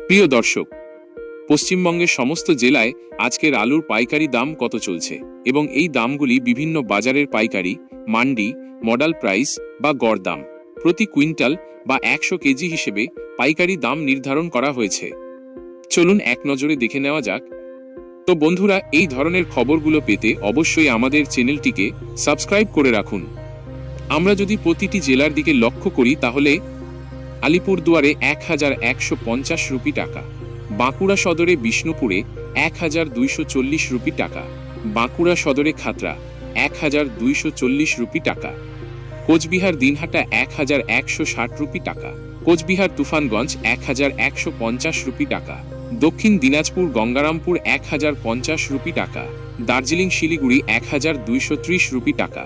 প্রিয় দর্শক, পশ্চিমবঙ্গের সমস্ত জেলায় আজকের আলুর পাইকারি দাম কত চলছে এবং এই দামগুলি বিভিন্ন বাজারের পাইকারি, মান্ডি, মডেল প্রাইস বা গড় দাম প্রতি কুইন্টাল বা 100 কেজি হিসেবে পাইকারি দাম নির্ধারণ করা হয়েছে। চলুন এক নজরে দেখে নেওয়া যাক। তো বন্ধুরা, এই ধরনের খবরগুলো পেতে অবশ্যই আমাদের চ্যানেলটিকে সাবস্ক্রাইব করে রাখুন। আমরা যদি প্রতিটি জেলার দিকে লক্ষ্য করি তাহলে আলিপুরদুয়ারে 1150 রুপি টাকা, বাঁকুড়া সদরে বিষ্ণুপুরে 1240 রুপি টাকা, বাঁকুড়া সদরে খাতড়া 1240 রুপি টাকা, কোচবিহার দিনহাটা 1160 রুপি টাকা, কোচবিহার তুফানগঞ্জ 1150 রুপি টাকা, দক্ষিণ দিনাজপুর গঙ্গারামপুর 1050 রুপি টাকা, দার্জিলিং শিলিগুড়ি 1230 রুপি টাকা।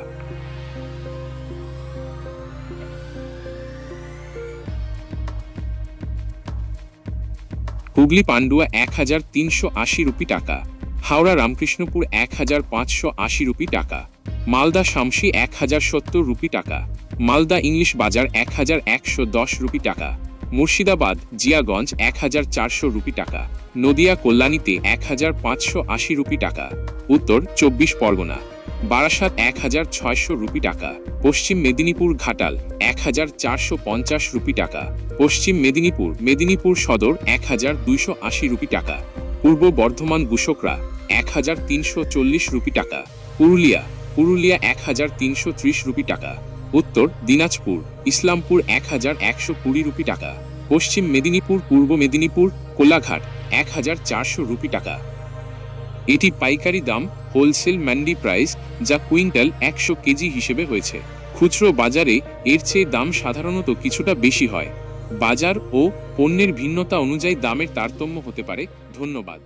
হুগলি পান্ডুয়া 1380 রুপি টাকা, হাওড়া রামকৃষ্ণপুর 1580 রুপি টাকা, মালদা শামসি 1070 রুপি টাকা, মালদা ইংলিশ বাজার 1110 রুপি টাকা, মুর্শিদাবাদ জিয়াগঞ্জ 1400 রুপি টাকা, নদিয়া কল্যাণীতে 1580 রুপি টাকা, উত্তর 24 পরগনা বারাসাত 1600 রুপি টাকা, পশ্চিম মেদিনীপুর ঘাটাল 1450 রুপি টাকা, পশ্চিম মেদিনীপুর সদর 1280 রুপি টাকা, পূর্ব বর্ধমান গুসকরা 1340 রুপি টাকা, পুরুলিয়া 1330 রুপি টাকা, উত্তর দিনাজপুর ইসলামপুর 1120 রুপি টাকা, পশ্চিম মেদিনীপুর পূর্ব মেদিনীপুর কোলাঘাট 1400 রুপি টাকা। এটি পাইকারি দাম, হোলসেল ম্যান্ডি প্রাইস, যা কুইন্টাল 100 কেজি হিসেবে হয়েছে। খুচরো বাজারে এর চেয়ে দাম সাধারণত কিছুটা বেশি হয়। বাজার ও পণ্যের ভিন্নতা অনুযায়ী দামের তারতম্য হতে পারে। ধন্যবাদ।